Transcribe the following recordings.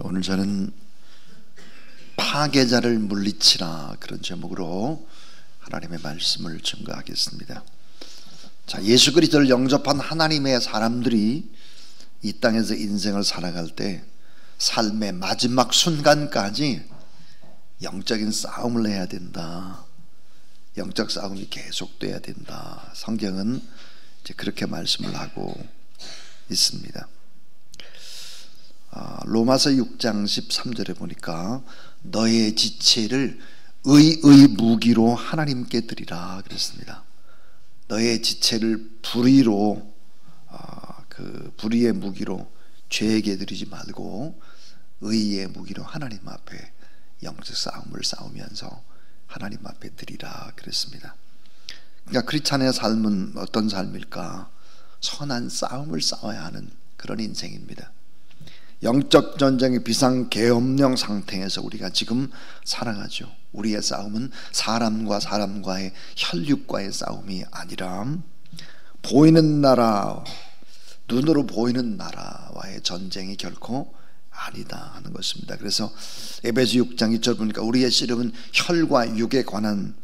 오늘 저는 파괴자를 물리치라 그런 제목으로 하나님의 말씀을 증거하겠습니다. 자, 예수 그리스도를 영접한 하나님의 사람들이 이 땅에서 인생을 살아갈 때 삶의 마지막 순간까지 영적인 싸움을 해야 된다. 영적 싸움이 계속돼야 된다. 성경은 이제 그렇게 말씀을 하고 있습니다. 로마서 6장 13절에 보니까 너의 지체를 의의 무기로 하나님께 드리라 그랬습니다. 너의 지체를 불의로 그 불의의 무기로 죄에게 드리지 말고 의의 무기로 하나님 앞에 영적 싸움을 싸우면서 하나님 앞에 드리라 그랬습니다. 그러니까 크리스찬의 삶은 어떤 삶일까? 선한 싸움을 싸워야 하는 그런 인생입니다. 영적 전쟁의 비상계엄령 상태에서 우리가 지금 살아가죠. 우리의 싸움은 사람과 사람과의 혈육과의 싸움이 아니라 보이는 나라, 눈으로 보이는 나라와의 전쟁이 결코 아니다 하는 것입니다. 그래서 에베소 6장 2절 보니까 우리의 씨름은 혈과 육에 관한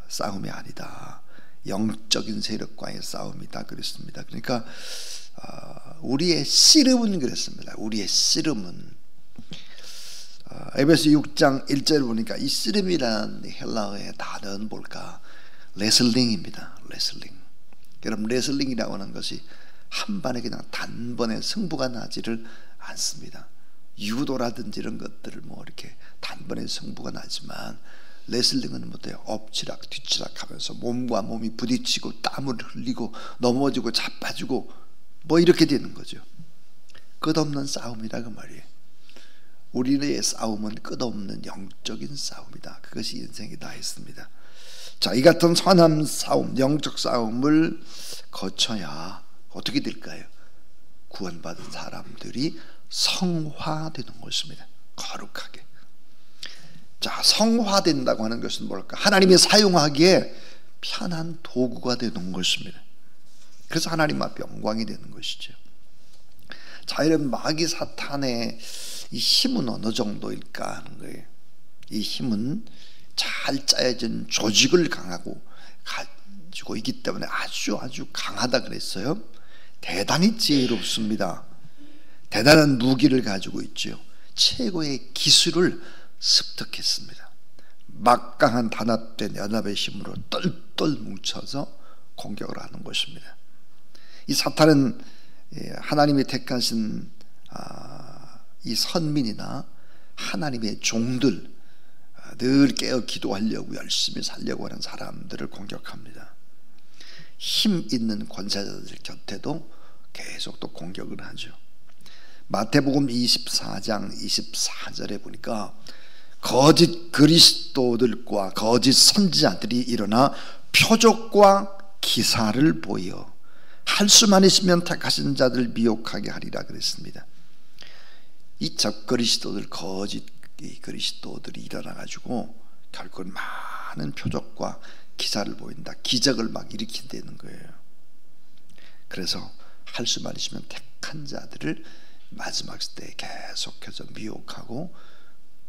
싸움이 아니다. 영적인 세력과의 싸움이다 그랬습니다. 그러니까 우리의 씨름은 그랬습니다. 우리의 씨름은 에베소 6장 1절 보니까 이 씨름이라는 헬라어의 단어는 뭘까? 레슬링입니다. 레슬링. 여러분, 레슬링이라고 하는 것이 한 번에 그냥 단번에 승부가 나지를 않습니다. 유도라든지 이런 것들을 이렇게 단번에 승부가 나지만 레슬링은 뭐예요? 엎치락 뒤치락 하면서 몸과 몸이 부딪히고 땀을 흘리고 넘어지고 자빠지고 이렇게 되는 거죠. 끝없는 싸움이라고 말이에요. 우리의 싸움은 끝없는 영적인 싸움이다. 그것이 인생이다 했습니다. 자, 이 같은 선한 싸움, 영적 싸움을 거쳐야 어떻게 될까요? 구원받은 사람들이 성화되는 것입니다. 거룩하게. 자, 성화된다고 하는 것은 뭘까? 하나님이 사용하기에 편한 도구가 되는 것입니다. 그래서 하나님 앞에 영광이 되는 것이죠. 자, 이런 마귀 사탄의 이 힘은 어느 정도일까 하는 거예요. 이 힘은 잘 짜여진 조직을 가지고 있기 때문에 아주 강하다 그랬어요. 대단히 지혜롭습니다. 대단한 무기를 가지고 있죠. 최고의 기술을 습득했습니다. 막강한 단합된 연합의 힘으로 똘똘 뭉쳐서 공격을 하는 것입니다. 이 사탄은 하나님이 택하신 이 선민이나 하나님의 종들, 늘 깨어 기도하려고 열심히 살려고 하는 사람들을 공격합니다. 힘 있는 권세자들 곁에도 계속 또 공격을 하죠. 마태복음 24장 24절에 보니까 거짓 그리스도들과 거짓 선지자들이 일어나 표적과 기사를 보여 할 수만 있으면 택하신 자들 미혹하게 하리라 그랬습니다. 이 적그리스도들, 거짓 그리스도들이 일어나가지고 결국은 많은 표적과 기사를 보인다. 기적을 일으킨다는 거예요. 그래서 할 수만 있으면 택한 자들을 마지막 때에 계속해서 미혹하고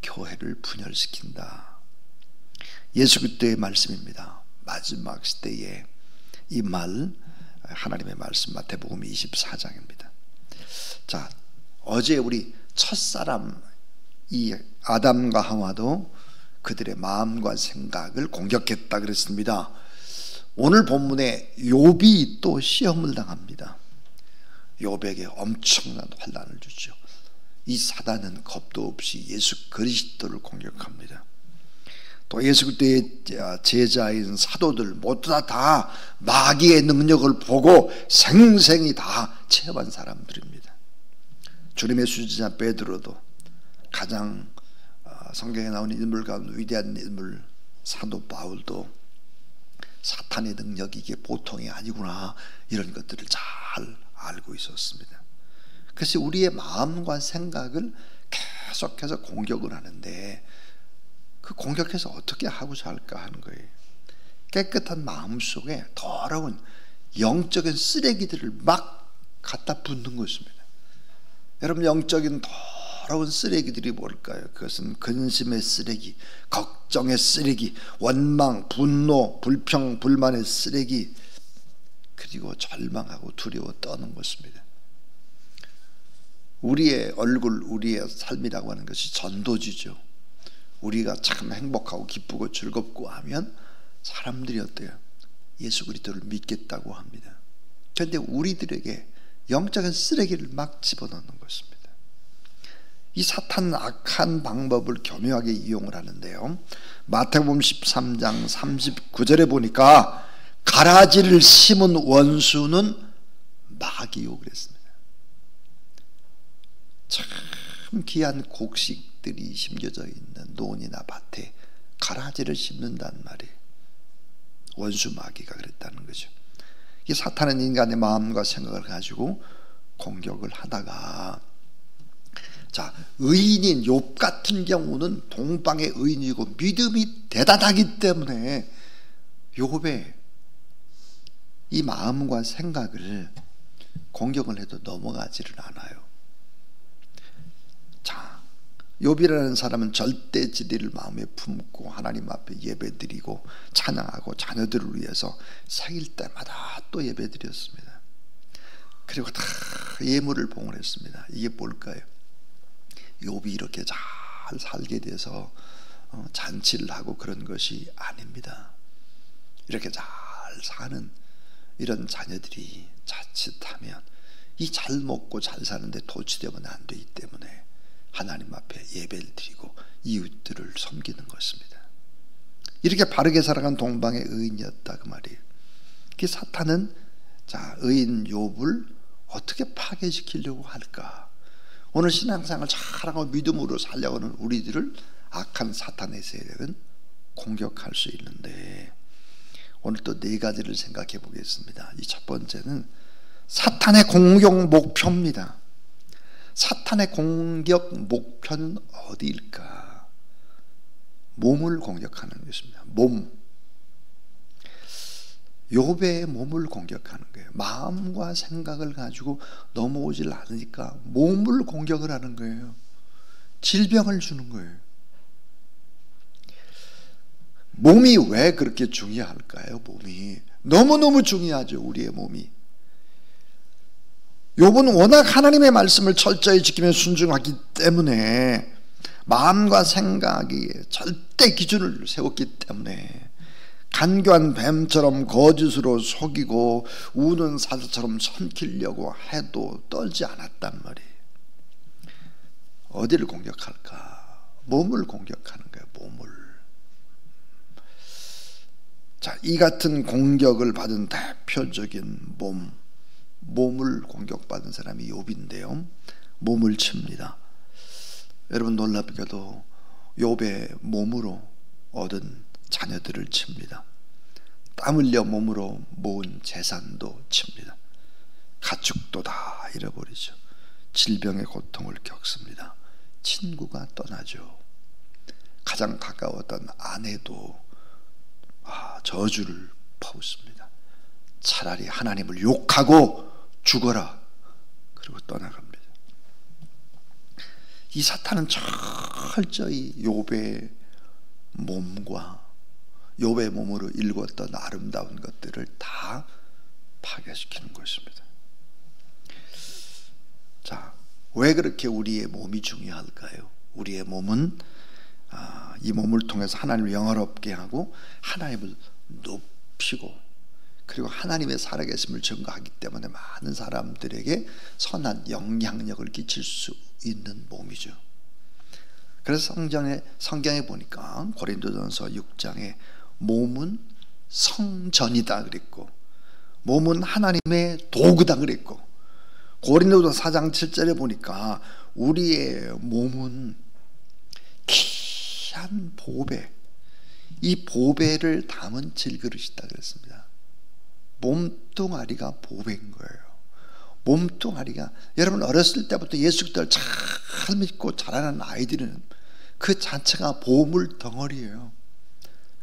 교회를 분열시킨다. 예수 그리스도의 말씀입니다. 마지막 때에 이 말, 하나님의 말씀 마태복음 24장입니다. 자, 어제 우리 첫사람 이 아담과 하와도 그들의 마음과 생각을 공격했다 그랬습니다. 오늘 본문에 욥이 또 시험을 당합니다. 욥에게 엄청난 환난을 주죠. 이 사단은 겁도 없이 예수 그리스도를 공격합니다. 또 예수 그리스도의 제자인 사도들 모두 다 마귀의 능력을 보고 생생히 다 체험한 사람들입니다. 주님의 수제자 베드로도 가장 성경에 나오는 인물 가운데 위대한 인물 사도 바울도 사탄의 능력이 이게 보통이 아니구나 이런 것들을 잘 알고 있었습니다. 그래서 우리의 마음과 생각을 계속해서 공격을 하는데 그 공격해서 어떻게 하고 살까 하는 거예요. 깨끗한 마음 속에 더러운 영적인 쓰레기들을 막 갖다 붓는 것입니다. 여러분, 영적인 더러운 쓰레기들이 뭘까요? 그것은 근심의 쓰레기, 걱정의 쓰레기, 원망, 분노, 불평, 불만의 쓰레기, 그리고 절망하고 두려워 떠는 것입니다. 우리의 얼굴, 우리의 삶이라고 하는 것이 전도지죠. 우리가 참 행복하고 기쁘고 즐겁고 하면 사람들이 어때요? 예수 그리스도를 믿겠다고 합니다. 그런데 우리들에게 영적인 쓰레기를 막 집어넣는 것입니다. 이 사탄은 악한 방법을 교묘하게 이용을 하는데요, 마태복음 13장 39절에 보니까 가라지를 심은 원수는 마귀요 그랬습니다. 참 귀한 곡식들이 심겨져 있는 논이나 밭에 가라지를 심는다는 말이 원수 마귀가 그랬다는 거죠. 이 사탄은 인간의 마음과 생각을 가지고 공격을 하다가, 자, 의인인 욥 같은 경우는 동방의 의인이고 믿음이 대단하기 때문에 욥의 이 마음과 생각을 공격을 해도 넘어가지를 않아요. 자, 욥이라는 사람은 절대 진리를 마음에 품고 하나님 앞에 예배드리고 찬양하고 자녀들을 위해서 생일 때마다 또 예배드렸습니다. 그리고 다 예물을 봉헌했습니다. 이게 뭘까요? 욥이 이렇게 잘 살게 돼서 잔치를 하고 그런 것이 아닙니다. 이렇게 잘 사는 이런 자녀들이 자칫하면 이 잘 먹고 잘 사는데 도취되면 안 되기 때문에 하나님 앞에 예배를 드리고 이웃들을 섬기는 것입니다. 이렇게 바르게 살아간 동방의 의인이었다 그 말이에요. 그 사탄은 자, 의인 욥을 어떻게 파괴시키려고 할까? 오늘 신앙생활 잘하고 믿음으로 살려고 하는 우리들을 악한 사탄의 세력은 공격할 수 있는데, 오늘 또 네 가지를 생각해 보겠습니다. 이 첫 번째는 사탄의 공격 목표입니다. 사탄의 공격 목표는 어디일까? 몸을 공격하는 것입니다. 몸. 욥의 몸을 공격하는 거예요. 마음과 생각을 가지고 넘어오질 않으니까 몸을 공격을 하는 거예요. 질병을 주는 거예요. 몸이 왜 그렇게 중요할까요? 몸이 너무너무 중요하죠. 우리의 몸이. 욥은 워낙 하나님의 말씀을 철저히 지키며 순종하기 때문에 마음과 생각이 절대 기준을 세웠기 때문에 간교한 뱀처럼 거짓으로 속이고 우는 사자처럼 삼키려고 해도 떨지 않았단 말이에요. 어디를 공격할까? 몸을 공격하는 거예요. 몸을. 자, 이 같은 공격을 받은 대표적인 몸을 공격받은 사람이 욥인데요, 몸을 칩니다. 여러분 놀랍게도 욥의 몸으로 얻은 자녀들을 칩니다. 땀 흘려 몸으로 모은 재산도 칩니다. 가축도 다 잃어버리죠. 질병의 고통을 겪습니다. 친구가 떠나죠. 가장 가까웠던 아내도 저주를 퍼붓습니다. 차라리 하나님을 욕하고 죽어라, 그리고 떠나갑니다. 이 사탄은 철저히 욥의 몸과 욥의 몸으로 일궜던 아름다운 것들을 다 파괴시키는 것입니다. 자, 왜 그렇게 우리의 몸이 중요할까요? 우리의 몸은 이 몸을 통해서 하나님을 영화롭게 하고 하나님을 높이고, 그리고 하나님의 살아계심을 증거하기 때문에 많은 사람들에게 선한 영향력을 끼칠 수 있는 몸이죠. 그래서 성경에 보니까 고린도전서 6장에 몸은 성전이다 그랬고, 몸은 하나님의 도구다 그랬고, 고린도전서 4장 7절에 보니까 우리의 몸은 귀한 보배, 이 보배를 담은 질그릇이다 그랬습니다. 몸뚱아리가 보배인 거예요. 몸뚱아리가, 여러분 어렸을 때부터 예수 그리스도를 잘 믿고 자라는 아이들은 그 자체가 보물 덩어리예요.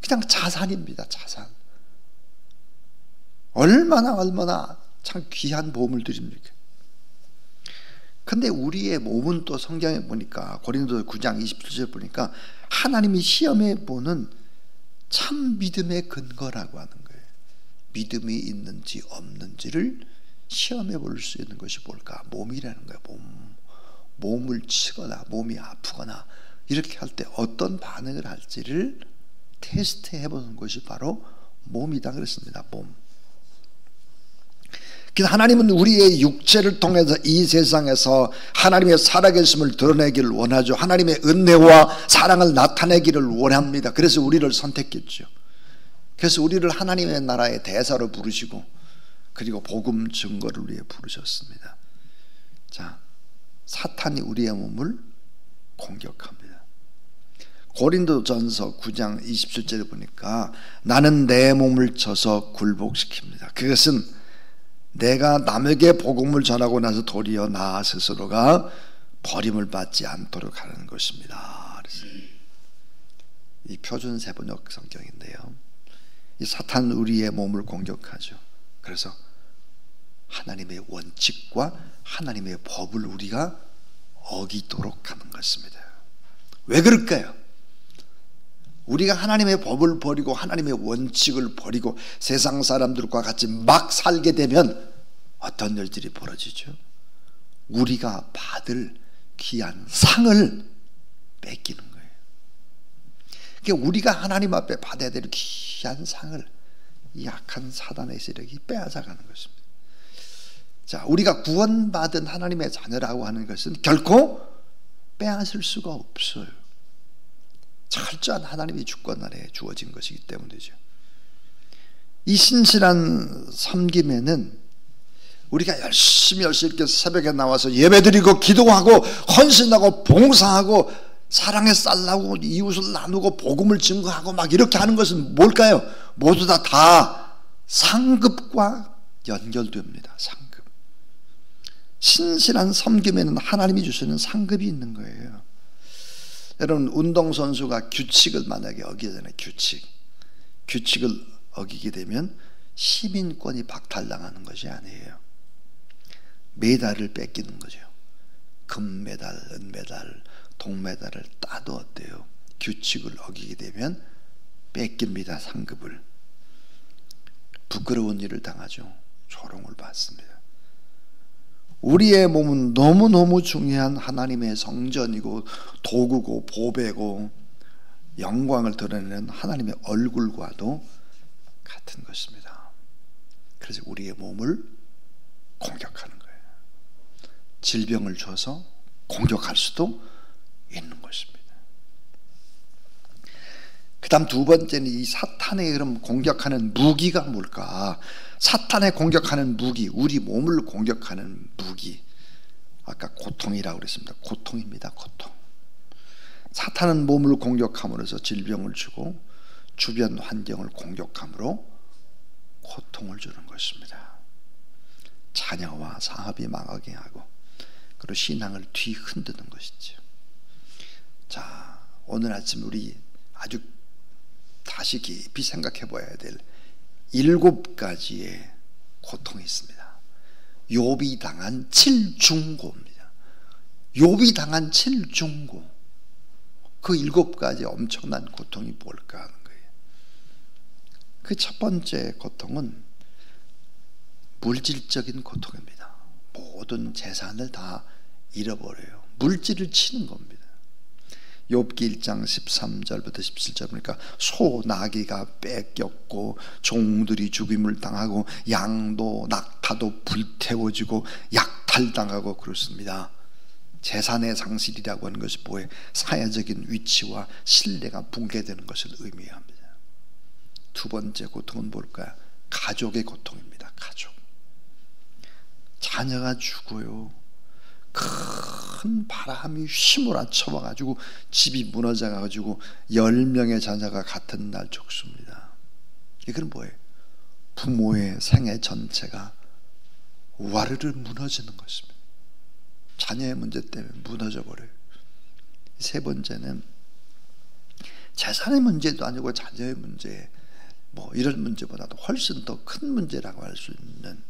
그냥 자산입니다. 자산. 얼마나 참 귀한 보물들입니까? 근데 우리의 몸은 또 성경에 보니까 고린도서 9장 27절 보니까 하나님이 시험해 보는 참 믿음의 근거라고 하는 거예요. 믿음이 있는지 없는지를 시험해 볼 수 있는 것이 뭘까? 몸이라는 거예요. 몸을 치거나 몸이 아프거나 이렇게 할 때 어떤 반응을 할지를 테스트해 보는 것이 바로 몸이다 그랬습니다. 몸. 하나님은 우리의 육체를 통해서 이 세상에서 하나님의 살아계심을 드러내기를 원하죠. 하나님의 은혜와 사랑을 나타내기를 원합니다. 그래서 우리를 선택했죠. 그래서 우리를 하나님의 나라의 대사로 부르시고 그리고 복음 증거를 위해 부르셨습니다. 자, 사탄이 우리의 몸을 공격합니다. 고린도전서 9장 27절에 보니까 나는 내 몸을 쳐서 굴복시킵니다. 그것은 내가 남에게 복음을 전하고 나서 도리어 나 스스로가 버림을 받지 않도록 하는 것입니다. 그래서 이 표준 세번역 성경인데요, 이 사탄은 우리의 몸을 공격하죠. 그래서 하나님의 원칙과 하나님의 법을 우리가 어기도록 하는 것입니다. 왜 그럴까요? 우리가 하나님의 법을 버리고 하나님의 원칙을 버리고 세상 사람들과 같이 막 살게 되면 어떤 일들이 벌어지죠? 우리가 받을 귀한 상을 뺏기는 거예요. 그러니까 우리가 하나님 앞에 받아야 될 귀한 상을 이 약한 사단의 세력이 빼앗아가는 것입니다. 자, 우리가 구원받은 하나님의 자녀라고 하는 것은 결코 빼앗을 수가 없어요. 철저한 하나님의 주권 아래에 주어진 것이기 때문이죠. 이 신실한 섬김에는 우리가 열심히 이렇게 새벽에 나와서 예배드리고 기도하고 헌신하고 봉사하고 사랑에 쌀나고 이웃을 나누고 복음을 증거하고 막 이렇게 하는 것은 뭘까요? 모두 다 상급과 연결됩니다. 상급. 신실한 섬김에는 하나님이 주시는 상급이 있는 거예요. 여러분, 운동선수가 규칙을 만약에 어기잖아요. 규칙을 어기게 되면 시민권이 박탈당하는 것이 아니에요. 메달을 뺏기는 거죠. 금메달, 은메달, 동메달을 따도 어때요? 규칙을 어기게 되면 뺏깁니다. 상급을. 부끄러운 일을 당하죠. 조롱을 받습니다. 우리의 몸은 너무너무 중요한 하나님의 성전이고 도구고 보배고 영광을 드러내는 하나님의 얼굴과도 같은 것입니다. 그래서 우리의 몸을 공격하는 거예요. 질병을 줘서 공격할 수도 있는 것입니다. 그 다음 두 번째는 이 사탄의 그럼 공격하는 무기가 뭘까? 사탄의 공격하는 무기, 우리 몸을 공격하는 무기, 아까 고통이라고 그랬습니다. 고통입니다. 고통. 사탄은 몸을 공격함으로써 질병을 주고 주변 환경을 공격함으로 고통을 주는 것입니다. 자녀와 사업이 망하게 하고 그리고 신앙을 뒤흔드는 것이죠. 자, 오늘 아침 우리 아주 다시 깊이 생각해 봐야 될 7가지의 고통이 있습니다. 욥이 당한 7중고입니다. 욥이 당한 7중고. 그 7가지 엄청난 고통이 뭘까 하는 거예요. 그 첫 번째 고통은 물질적인 고통입니다. 모든 재산을 다 잃어버려요. 물질을 치는 겁니다. 욥기 1장 13절부터 17절 보니까 소, 나귀가 뺏겼고 종들이 죽임을 당하고 양도 낙타도 불태워지고 약탈당하고 그렇습니다. 재산의 상실이라고 하는 것이 뭐예요? 사회적인 위치와 신뢰가 붕괴되는 것을 의미합니다. 두 번째 고통은 뭘까요? 가족의 고통입니다. 가족. 자녀가 죽어요. 큰 바람이 휘몰아쳐 와가지고 집이 무너져가지고 10명의 자녀가 같은 날 죽습니다. 이건 뭐예요? 부모의 생애 전체가 와르르 무너지는 것입니다. 자녀의 문제 때문에 무너져 버려요. 세 번째는 재산의 문제도 아니고 자녀의 문제, 뭐 이런 문제보다도 훨씬 더 큰 문제라고 할 수 있는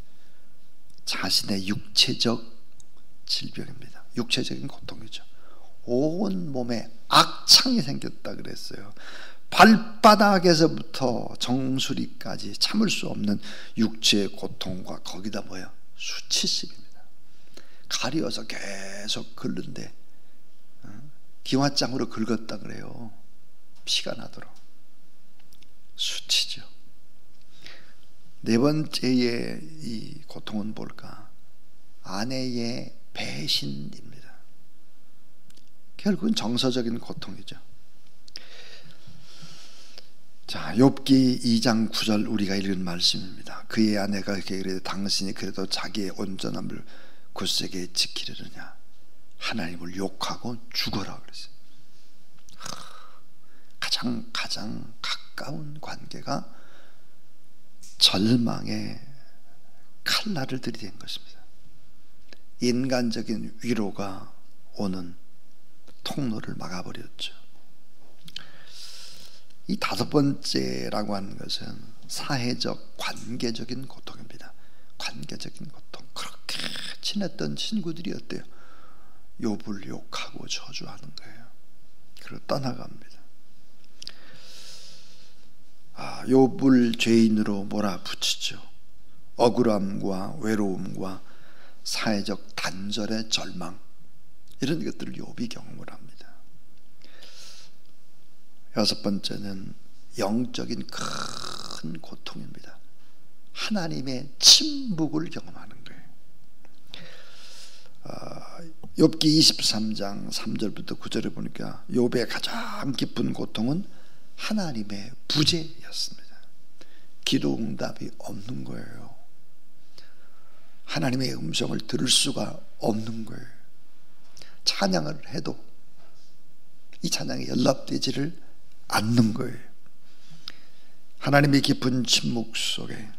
자신의 육체적 질병입니다. 육체적인 고통이죠. 온 몸에 악창이 생겼다 그랬어요. 발바닥에서부터 정수리까지 참을 수 없는 육체의 고통과 거기다 뭐예요? 수치심입니다. 가려워서 계속 긁는데 기와장으로 긁었다 그래요. 피가 나도록. 수치죠. 네 번째의 이 고통은 뭘까? 아내의 배신입니다. 결국은 정서적인 고통이죠. 자, 욥기 2장 9절 우리가 읽은 말씀입니다. 그의 아내가 그에게 이르되 당신이 그래도 자기의 온전함을 굳세게 지키려느냐 하나님을 욕하고 죽어라 그랬어요. 가장 가까운 관계가 절망의 칼날을 들이댄 것입니다. 인간적인 위로가 오는 통로를 막아버렸죠. 이 다섯 번째라고 하는 것은 사회적 관계적인 고통입니다. 관계적인 고통. 그렇게 친했던 친구들이 어때요? 욥을 욕하고 저주하는 거예요. 그리고 떠나갑니다. 욥을 죄인으로 몰아붙이죠. 억울함과 외로움과 사회적 단절의 절망, 이런 것들을 욥이 경험을 합니다. 여섯 번째는 영적인 큰 고통입니다. 하나님의 침묵을 경험하는 거예요. 욥기 23장 3절부터 9절에 보니까 욥의 가장 깊은 고통은 하나님의 부재였습니다. 기도 응답이 없는 거예요. 하나님의 음성을 들을 수가 없는 거예요. 찬양을 해도 이 찬양이 연락되지를 않는 거예요. 하나님의 깊은 침묵 속에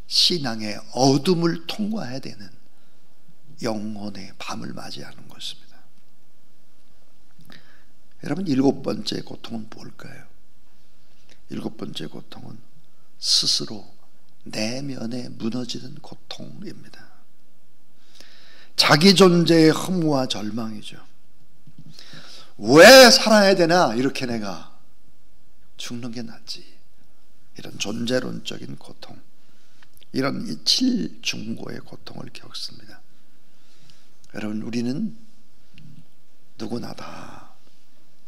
신앙의 어둠을 통과해야 되는 영혼의 밤을 맞이하는 것입니다. 여러분, 일곱 번째 고통은 뭘까요? 일곱 번째 고통은 스스로 내면에 무너지는 고통입니다. 자기 존재의 허무와 절망이죠. 왜 살아야 되나? 이렇게 내가 죽는 게 낫지. 이런 존재론적인 고통, 이런 이 7중고의 고통을 겪습니다. 여러분, 우리는 누구나 다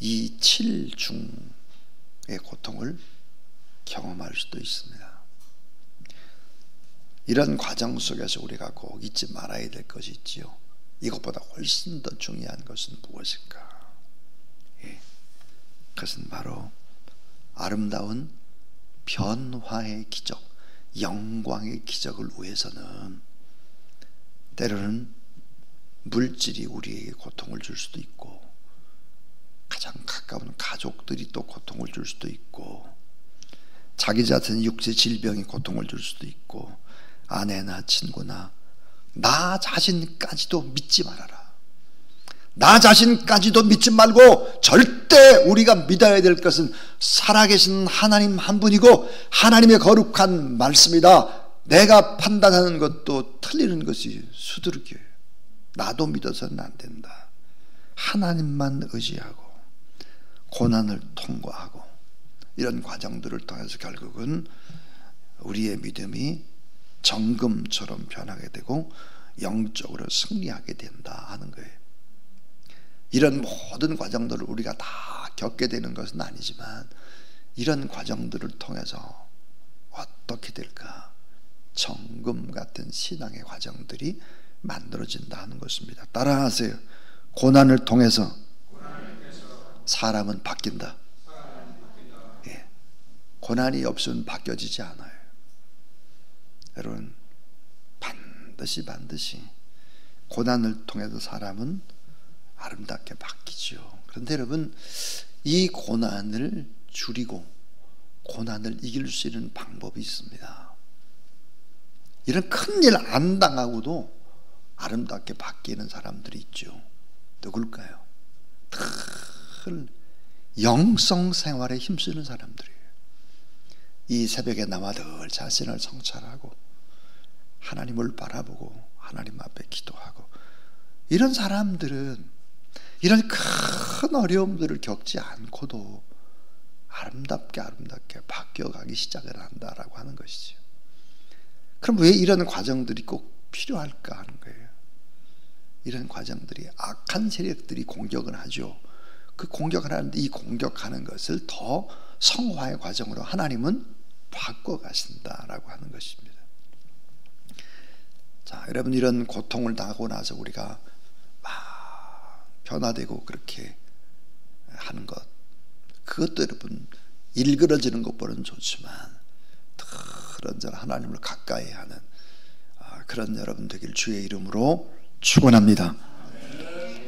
이 7중의 고통을 경험할 수도 있습니다. 이런 과정 속에서 우리가 꼭 잊지 말아야 될 것이 있지요. 이것보다 훨씬 더 중요한 것은 무엇일까? 그것은 바로 아름다운 변화의 기적, 영광의 기적을 위해서는 때로는 물질이 우리에게 고통을 줄 수도 있고, 가장 가까운 가족들이 또 고통을 줄 수도 있고, 자기 자신의 육체 질병이 고통을 줄 수도 있고, 아내나 친구나 나 자신까지도 믿지 말아라. 나 자신까지도 믿지 말고 절대 우리가 믿어야 될 것은 살아계신 하나님 한 분이고 하나님의 거룩한 말씀이다. 내가 판단하는 것도 틀리는 것이 수두룩이에요. 나도 믿어서는 안 된다. 하나님만 의지하고 고난을 통과하고 이런 과정들을 통해서 결국은 우리의 믿음이 정금처럼 변하게 되고 영적으로 승리하게 된다 하는 거예요. 이런 모든 과정들을 우리가 다 겪게 되는 것은 아니지만 이런 과정들을 통해서 어떻게 될까? 정금 같은 신앙의 과정들이 만들어진다 하는 것입니다. 따라하세요. 고난을 통해서 사람은 바뀐다. 예. 고난이 없으면 바뀌어지지 않아요. 여러분, 반드시 고난을 통해서 사람은 아름답게 바뀌죠. 그런데 여러분, 이 고난을 줄이고 고난을 이길 수 있는 방법이 있습니다. 이런 큰일 안 당하고도 아름답게 바뀌는 사람들이 있죠. 누굴까요? 늘 영성 생활에 힘쓰는 사람들이에요. 이 새벽에 나와 늘 자신을 성찰하고 하나님을 바라보고 하나님 앞에 기도하고 이런 사람들은 이런 큰 어려움들을 겪지 않고도 아름답게 바뀌어가기 시작을 한다라고 하는 것이죠. 그럼 왜 이런 과정들이 꼭 필요할까 하는 거예요. 이런 과정들이 악한 세력들이 공격을 하죠. 그 공격을 하는데 이 공격하는 것을 더 성화의 과정으로 하나님은 바꿔가신다라고 하는 것입니다. 자, 여러분, 이런 고통을 당하고 나서 우리가 막 변화되고 그렇게 하는 것, 그것도 여러분 일그러지는 것보다는 좋지만 그런저런 하나님을 가까이 하는 그런 여러분 되길 주의 이름으로 축원합니다.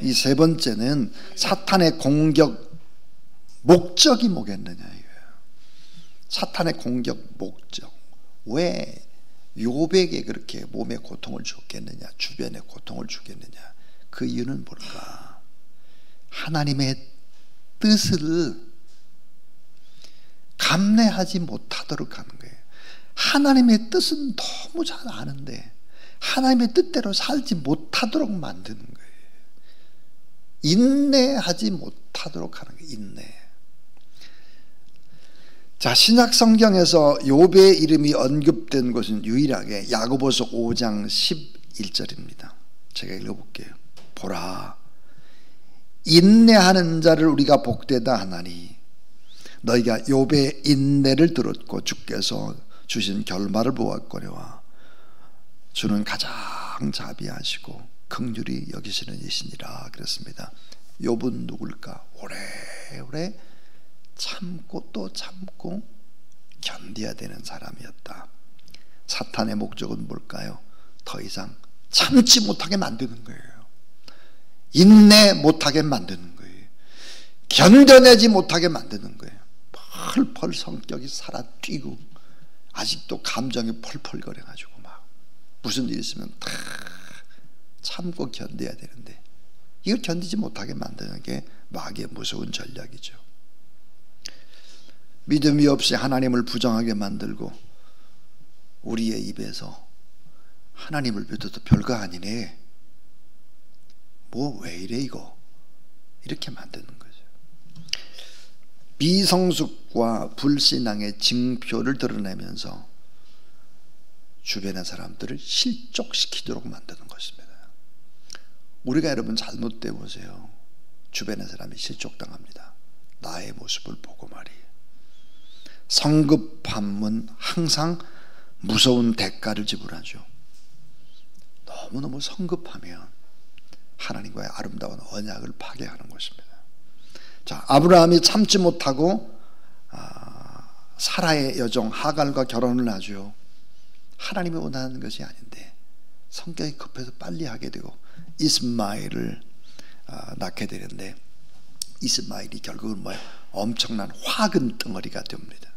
이 세 번째는 사탄의 공격 목적이 뭐겠느냐 이거예요. 사탄의 공격 목적. 왜 욥에게 그렇게 몸에 고통을 줬겠느냐, 주변에 고통을 주겠느냐. 그 이유는 뭘까? 하나님의 뜻을 감내하지 못하도록 하는 거예요. 하나님의 뜻은 너무 잘 아는데 하나님의 뜻대로 살지 못하도록 만드는 거예요. 인내하지 못하도록 하는 거예요. 인내. 자, 신약 성경에서 욥의 이름이 언급된 것은 유일하게 야고보서 5장 11절입니다. 제가 읽어볼게요. 보라, 인내하는 자를 우리가 복되다 하나니 너희가 욥의 인내를 들었고 주께서 주신 결말을 보았거니와 주는 가장 자비하시고 긍휼히 여기시는 이시니라 그랬습니다. 욥은 누굴까? 오래오래 참고 또 참고 견뎌야 되는 사람이었다. 사탄의 목적은 뭘까요? 더 이상 참지 못하게 만드는 거예요. 인내 못하게 만드는 거예요. 견뎌내지 못하게 만드는 거예요. 펄펄 성격이 살아뛰고 아직도 감정이 펄펄 거려가지고 막 무슨 일이 있으면 다 참고 견뎌야 되는데 이걸 견디지 못하게 만드는 게 마귀의 무서운 전략이죠. 믿음이 없이 하나님을 부정하게 만들고 우리의 입에서 하나님을 믿어도 별거 아니네, 뭐 왜 이래 이거, 이렇게 만드는 거죠. 비성숙과 불신앙의 징표를 드러내면서 주변의 사람들을 실족시키도록 만드는 것입니다. 우리가 여러분 잘못돼 보세요. 주변의 사람이 실족당합니다. 나의 모습을 보고 말이에요. 성급함은 항상 무서운 대가를 지불하죠. 너무너무 성급하면 하나님과의 아름다운 언약을 파괴하는 것입니다. 자, 아브라함이 참지 못하고 사라의 여종 하갈과 결혼을 하죠. 하나님이 원하는 것이 아닌데 성격이 급해서 빨리 하게 되고 이스마엘을 낳게 되는데 이스마엘이 결국은 뭐예요? 엄청난 화근 덩어리가 됩니다.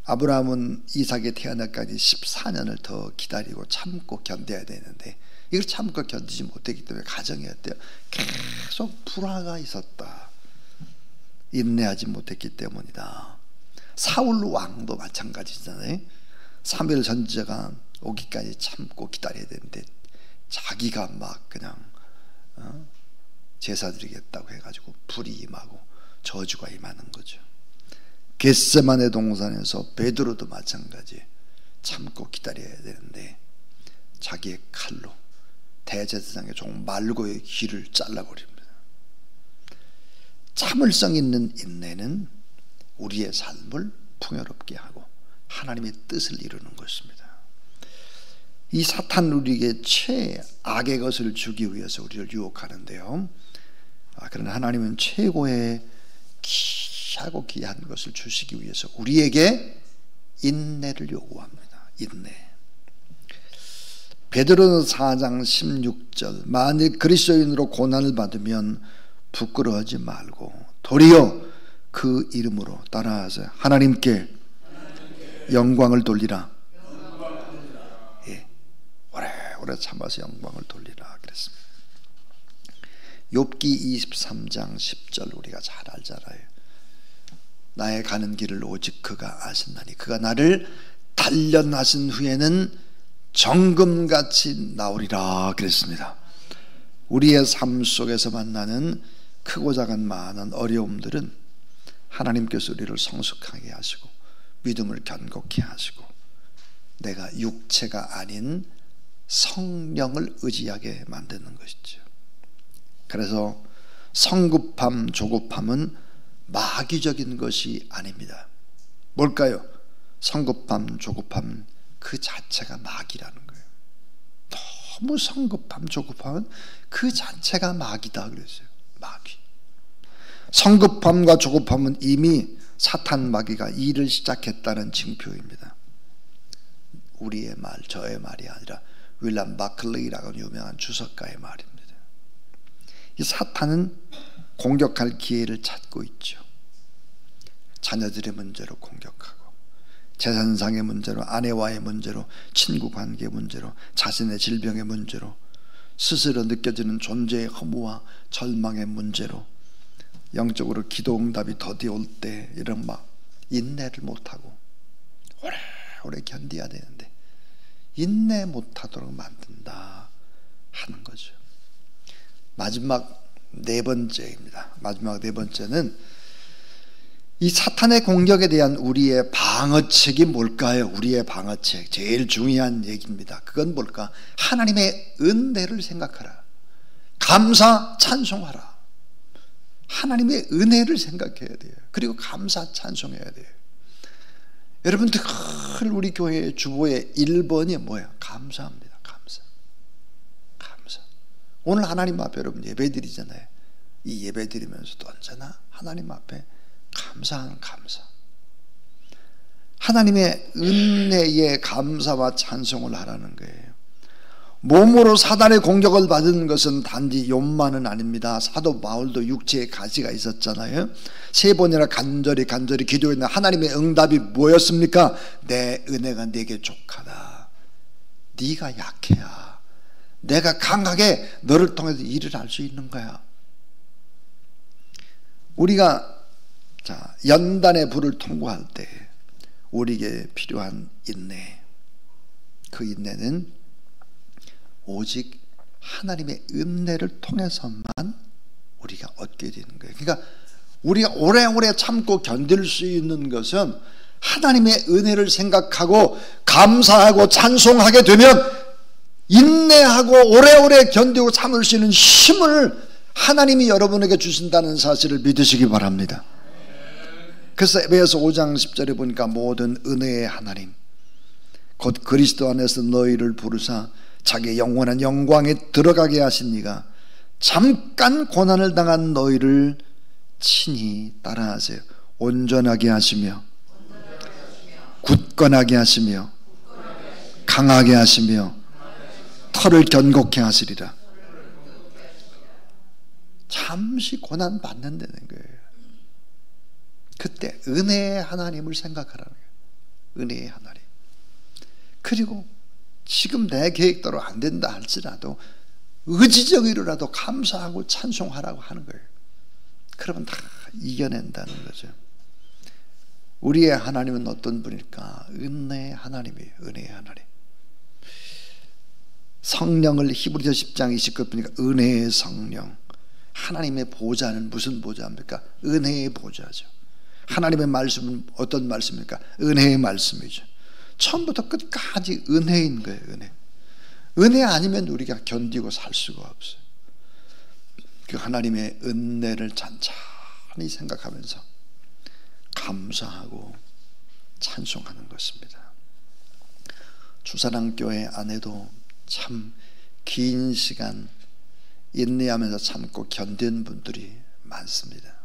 아브라함은 이삭이 태어나까지 14년을 더 기다리고 참고 견뎌야 되는데 이걸 참고 견디지 못했기 때문에 가정이 어때요? 계속 불화가 있었다. 인내하지 못했기 때문이다. 사울 왕도 마찬가지잖아요. 사무엘 선지자가 오기까지 참고 기다려야 되는데 자기가 막 그냥 제사 드리겠다고 해가지고 불이 임하고 저주가 임하는 거죠. 겟세마네 동산에서 베드로도 마찬가지 참고 기다려야 되는데 자기의 칼로 대제사장의 종 말고의 귀를 잘라버립니다. 참을성 있는 인내는 우리의 삶을 풍요롭게 하고 하나님의 뜻을 이루는 것입니다. 이 사탄 우리에게 최악의 것을 주기 위해서 우리를 유혹하는데요. 그러나 하나님은 최고의 귀하고 귀한 것을 주시기 위해서 우리에게 인내를 요구합니다. 인내. 베드로서 4장 16절 만일 그리스도인으로 고난을 받으면 부끄러워하지 말고 도리어 그 이름으로 따라하세요. 하나님께 영광을 돌리라. 예, 오래 참아서 영광을 돌리라 그랬습니다. 욥기 23장 10절 우리가 잘 알잖아요. 나의 가는 길을 오직 그가 아신나니 그가 나를 단련하신 후에는 정금같이 나오리라 그랬습니다. 우리의 삶 속에서 만나는 크고 작은 많은 어려움들은 하나님께서 우리를 성숙하게 하시고 믿음을 견고케 하시고 내가 육체가 아닌 성령을 의지하게 만드는 것이죠. 그래서 성급함, 조급함은 마귀적인 것이 아닙니다. 뭘까요? 성급함, 조급함 그 자체가 마귀라는 거예요. 너무 성급함, 조급함은 그 자체가 마귀다 그랬어요. 마귀. 성급함과 조급함은 이미 사탄 마귀가 일을 시작했다는 징표입니다. 우리의 말, 저의 말이 아니라 윌람 바클레이라고 유명한 주석가의 말입니다. 이 사탄은 공격할 기회를 찾고 있죠. 자녀들의 문제로 공격하고, 재산상의 문제로, 아내와의 문제로, 친구 관계 문제로, 자신의 질병의 문제로, 스스로 느껴지는 존재의 허무와 절망의 문제로, 영적으로 기도 응답이 더디올 때 이런 막 인내를 못하고 오래 견뎌야 되는데 인내 못하도록 만든다 하는 거죠. 마지막 네 번째입니다. 마지막 네 번째는 이 사탄의 공격에 대한 우리의 방어책이 뭘까요? 우리의 방어책, 제일 중요한 얘기입니다. 그건 뭘까? 하나님의 은혜를 생각하라. 감사 찬송하라. 하나님의 은혜를 생각해야 돼요. 그리고 감사 찬송해야 돼요. 여러분 늘 우리 교회의 주보의 1번이 뭐예요? 감사합니다. 감사. 감사. 오늘 하나님 앞에 여러분 예배 드리잖아요. 이 예배 드리면서도 언제나 하나님 앞에 감사하는 감사. 하나님의 은혜에 감사와 찬송을 하라는 거예요. 몸으로 사단의 공격을 받은 것은 단지 욕만은 아닙니다. 사도 바울도 육체에 가시가 있었잖아요. 3번이나 간절히 기도했는데 하나님의 응답이 뭐였습니까? 내 은혜가 네게 족하다. 네가 약해야 내가 강하게 너를 통해서 일을 할 수 있는 거야. 우리가 연단의 불을 통과할 때 우리에게 필요한 인내, 그 인내는 오직 하나님의 은혜를 통해서만 우리가 얻게 되는 거예요. 그러니까 우리가 오래오래 참고 견딜 수 있는 것은 하나님의 은혜를 생각하고 감사하고 찬송하게 되면 인내하고 오래오래 견디고 참을 수 있는 힘을 하나님이 여러분에게 주신다는 사실을 믿으시기 바랍니다. 그래서 에베소서 5장 10절에 보니까 모든 은혜의 하나님 곧 그리스도 안에서 너희를 부르사 자기의 영원한 영광에 들어가게 하신 이가 잠깐 고난을 당한 너희를 친히 따라하세요. 온전하게 하시며 굳건하게 하시며 강하게 하시며 털을 견고케 하시리라. 잠시 고난 받는다는 거예요. 그때 은혜의 하나님을 생각하라는 거예요. 은혜의 하나님. 그리고 지금 내 계획대로 안 된다 할지라도 의지적으로라도 감사하고 찬송하라고 하는 거예요. 그러면 다 이겨낸다는 거죠. 우리의 하나님은 어떤 분일까? 은혜의 하나님이에요. 은혜의 하나님. 성령을 히브리서 10장 29절 보니까 은혜의 성령. 하나님의 보좌는 무슨 보좌입니까? 은혜의 보좌죠. 하나님의 말씀은 어떤 말씀입니까? 은혜의 말씀이죠. 처음부터 끝까지 은혜인 거예요. 은혜 아니면 우리가 견디고 살 수가 없어요. 그 하나님의 은혜를 찬찬히 생각하면서 감사하고 찬송하는 것입니다. 주사랑교회 안에도 참 긴 시간 인내하면서 참고 견딘 분들이 많습니다.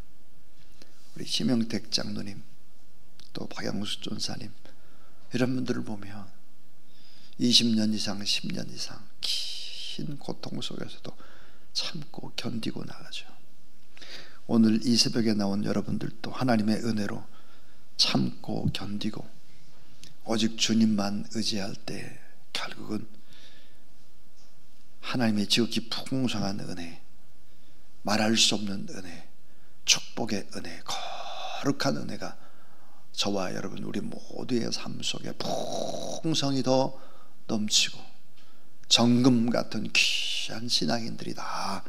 우리 심영택 장로님, 또 박양수 전사님, 이런 분들을 보면 20년 이상, 10년 이상 긴 고통 속에서도 참고 견디고 나가죠. 오늘 이 새벽에 나온 여러분들도 하나님의 은혜로 참고 견디고 오직 주님만 의지할 때 결국은 하나님의 지극히 풍성한 은혜, 말할 수 없는 은혜, 축복의 은혜, 거룩한 은혜가 저와 여러분 우리 모두의 삶 속에 풍성히 더 넘치고 정금 같은 귀한 신앙인들이 다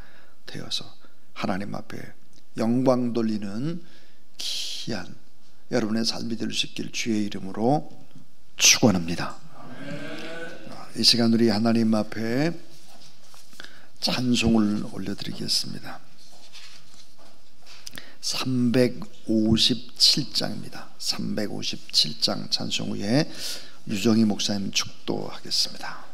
되어서 하나님 앞에 영광 돌리는 귀한 여러분의 삶이 될 수 있기를 주의 이름으로 축원합니다. 이 시간 우리 하나님 앞에 찬송을 올려드리겠습니다. 357장입니다. 357장 찬송 후에 유정희 목사님 축도하겠습니다.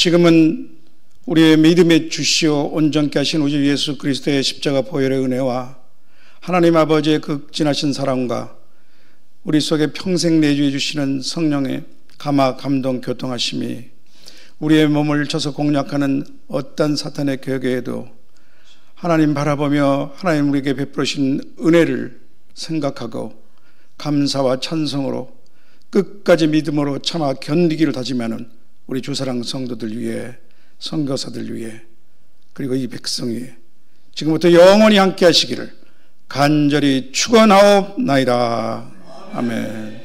지금은 우리의 믿음의 주시오 온전케 하신 우리 예수 그리스도의 십자가 보혈의 은혜와 하나님 아버지의 극진하신 사랑과 우리 속에 평생 내주해 주시는 성령의 감화 감동 교통하심이 우리의 몸을 쳐서 공략하는 어떤 사탄의 궤계에도 하나님 바라보며 하나님 우리에게 베풀으신 은혜를 생각하고 감사와 찬송으로 끝까지 믿음으로 참아 견디기를 다짐하는 우리 주사랑 성도들 위해, 선교사들 위해, 그리고 이 백성 위해 지금부터 영원히 함께 하시기를 간절히 축원하옵나이다. 아멘.